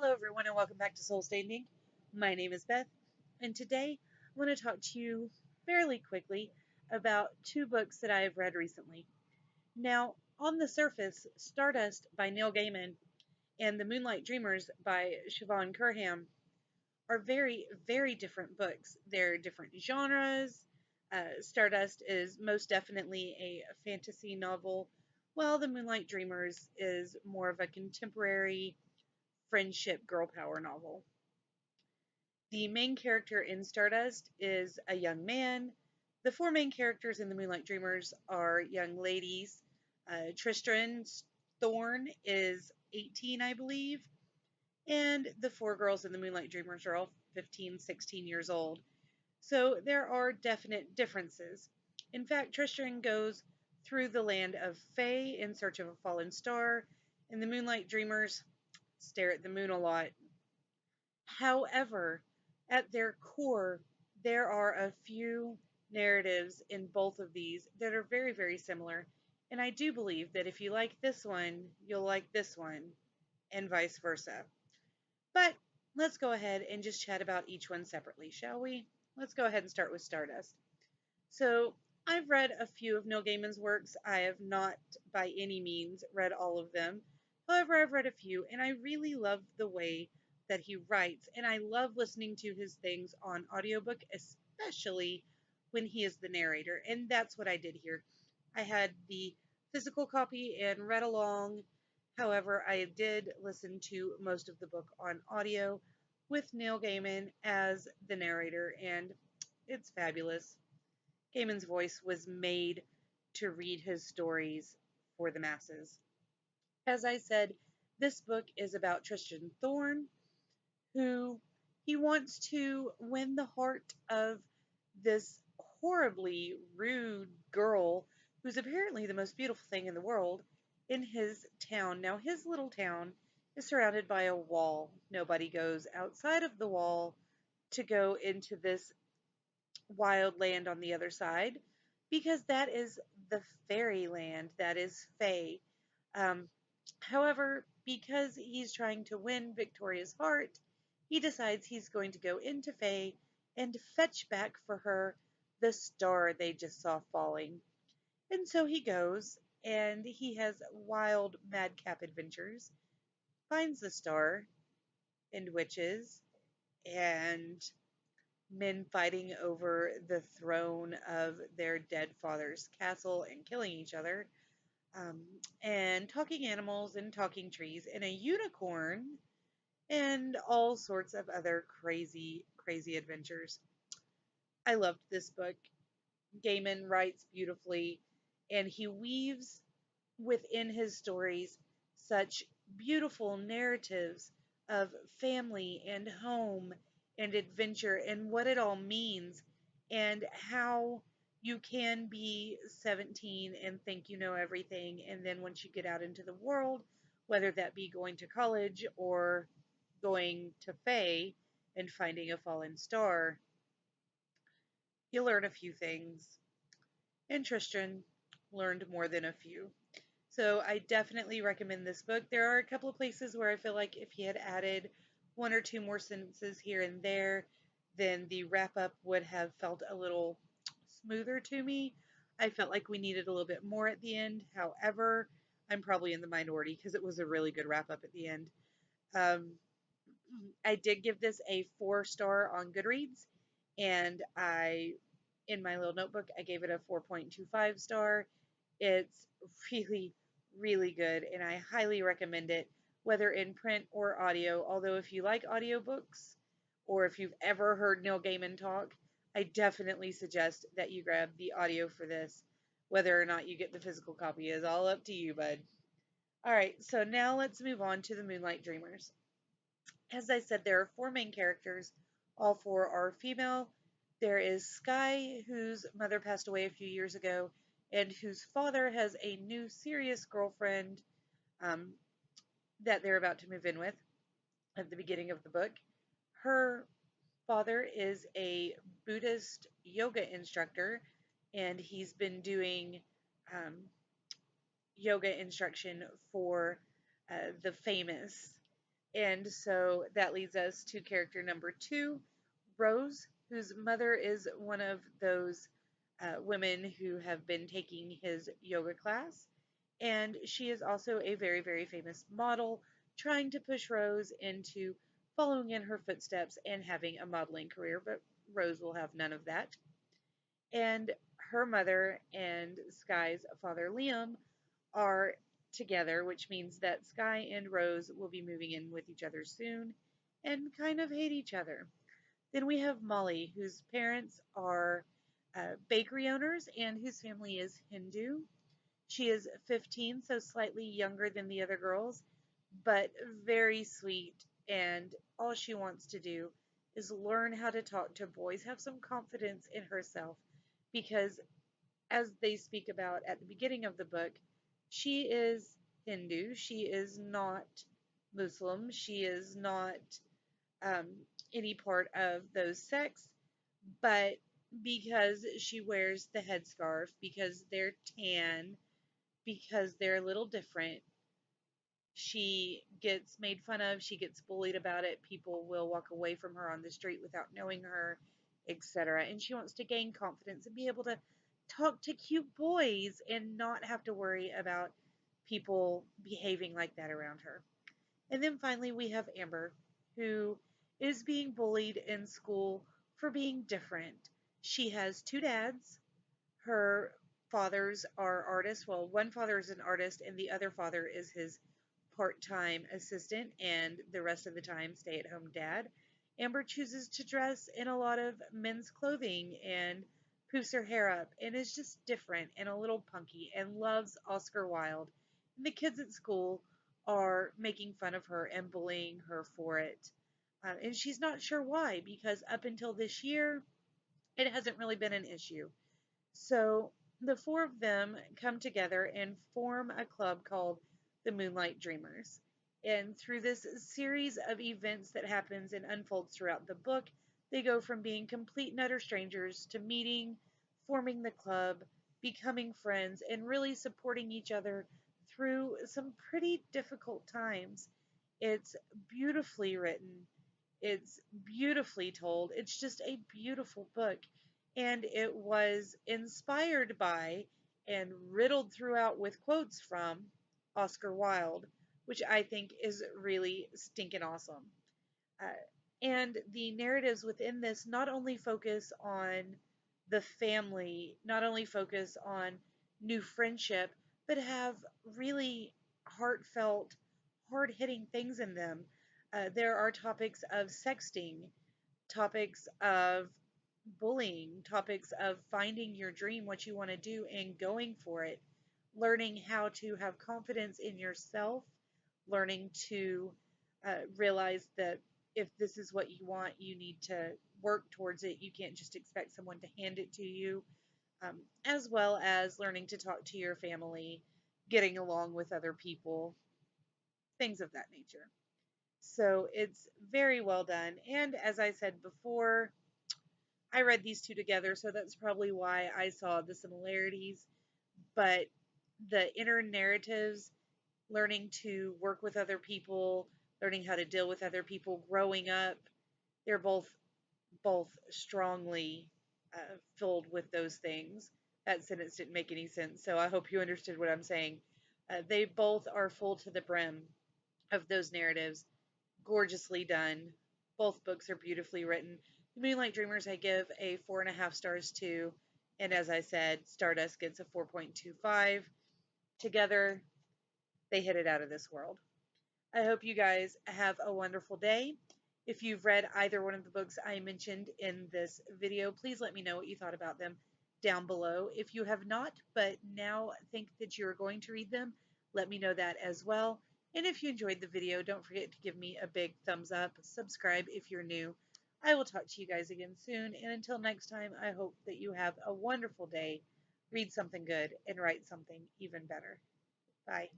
Hello, everyone, and welcome back to Soul Standing. My name is Beth, and today I want to talk to you fairly quickly about two books that I have read recently. Now, on the surface, Stardust by Neil Gaiman and The Moonlight Dreamers by Siobhan Curham are very, very different books. They're different genres. Stardust is most definitely a fantasy novel, while The Moonlight Dreamers is more of a contemporary friendship girl power novel. The main character in Stardust is a young man. The four main characters in the Moonlight Dreamers are young ladies. Tristan Thorn is 18, I believe, and the four girls in the Moonlight Dreamers are all 15, 16 years old. So there are definite differences. In fact, Tristan goes through the land of Fae in search of a fallen star, and the Moonlight Dreamers stare at the moon a lot. However, at their core, there are a few narratives in both of these that are very, very similar. And I do believe that if you like this one, you'll like this one, and vice versa. But let's go ahead and just chat about each one separately, shall we? Let's go ahead and start with Stardust. So, I've read a few of Neil Gaiman's works. I have not, by any means, read all of them. However, I've read a few, and I really love the way that he writes, and I love listening to his things on audiobook, especially when he is the narrator, and that's what I did here. I had the physical copy and read along. However, I did listen to most of the book on audio with Neil Gaiman as the narrator, and it's fabulous. Gaiman's voice was made to read his stories for the masses. As I said, this book is about Tristan Thorn, who he wants to win the heart of this horribly rude girl who's apparently the most beautiful thing in the world in his town. Now, his little town is surrounded by a wall. Nobody goes outside of the wall to go into this wild land on the other side because that is the fairyland, that is Fae. Um, However, because he's trying to win Victoria's heart, he decides he's going to go into Fae and fetch back for her the star they just saw falling. And so he goes and he has wild madcap adventures, finds the star and witches and men fighting over the throne of their dead father's castle and killing each other, um, and talking animals and talking trees, and a unicorn, and all sorts of other crazy, crazy adventures. I loved this book. Gaiman writes beautifully, and he weaves within his stories such beautiful narratives of family and home and adventure and what it all means and how you can be 17 and think you know everything, and then once you get out into the world, whether that be going to college or going to Fae and finding a fallen star, you learn a few things. And Tristan learned more than a few. So I definitely recommend this book. There are a couple of places where I feel like if he had added one or two more sentences here and there, then the wrap up would have felt a little smoother to me. I felt like we needed a little bit more at the end. However, I'm probably in the minority because it was a really good wrap up at the end. Um, I did give this a 4 star on Goodreads, and in my little notebook, I gave it a 4.25 star. It's really, really good, and I highly recommend it, whether in print or audio. Although, if you like audiobooks, or if you've ever heard Neil Gaiman talk, I definitely suggest that you grab the audio for this. Whether or not you get the physical copy is all up to you, bud. Alright, so now let's move on to the Moonlight Dreamers. As I said, there are four main characters. All four are female. There is Sky, whose mother passed away a few years ago, and whose father has a new serious girlfriend um, that they're about to move in with at the beginning of the book. Her father is a Buddhist yoga instructor, and he's been doing um, yoga instruction for the famous. And so that leads us to character number 2, Rose, whose mother is one of those women who have been taking his yoga class. And she is also a very, very famous model, trying to push Rose into following in her footsteps and having a modeling career, but Rose will have none of that. And her mother and Sky's father, Liam, are together, which means that Sky and Rose will be moving in with each other soon and kind of hate each other. Then we have Molly, whose parents are bakery owners and whose family is Hindu. She is 15, so slightly younger than the other girls, but very sweet. And all she wants to do is learn how to talk to boys, have some confidence in herself, because as they speak about at the beginning of the book, she is Hindu. She is not Muslim. She is not um, any part of those sects, but because she wears the headscarf, because they're tan, because they're a little different, she gets made fun of, she gets bullied about it. People will walk away from her on the street without knowing her, etc. And she wants to gain confidence and be able to talk to cute boys and not have to worry about people behaving like that around her. And then finally, we have Amber, who is being bullied in school for being different. She has two dads. Her fathers are artists. Well, one father is an artist, and the other father is his part time assistant, and the rest of the time, stay at home dad. Amber chooses to dress in a lot of men's clothing and poofs her hair up and is just different and a little punky and loves Oscar Wilde. And the kids at school are making fun of her and bullying her for it. And she's not sure why, because up until this year, it hasn't really been an issue. So the four of them come together and form a club called the Moonlight Dreamers. And through this series of events that happens and unfolds throughout the book, they go from being complete and utter strangers to meeting, forming the club, becoming friends, and really supporting each other through some pretty difficult times. It's beautifully written. It's beautifully told. It's just a beautiful book. And it was inspired by and riddled throughout with quotes from Oscar Wilde, which I think is really stinking awesome. Uh, and the narratives within this not only focus on the family, not only focus on new friendship, but have really heartfelt, hard hitting things in them. There are topics of sexting, topics of bullying, topics of finding your dream, what you want to do, and going for it, learning how to have confidence in yourself, learning to realize that if this is what you want, you need to work towards it. You can't just expect someone to hand it to you, as well as learning to talk to your family, getting along with other people, things of that nature. So it's very well done. And as I said before, I read these two together, so that's probably why I saw the similarities. But the inner narratives, learning to work with other people, learning how to deal with other people, growing up, they're both strongly filled with those things. That sentence didn't make any sense, so I hope you understood what I'm saying. They both are full to the brim of those narratives, gorgeously done. Both books are beautifully written. Moonlight Dreamers I give a 4.5 stars to, and as I said, Stardust gets a 4.25. Together, they hit it out of this world. I hope you guys have a wonderful day. If you've read either one of the books I mentioned in this video, please let me know what you thought about them down below. If you have not, but now think that you're going to read them, let me know that as well. And if you enjoyed the video, don't forget to give me a big thumbs up, subscribe if you're new. I will talk to you guys again soon, and until next time, I hope that you have a wonderful day, read something good, and write something even better. Bye.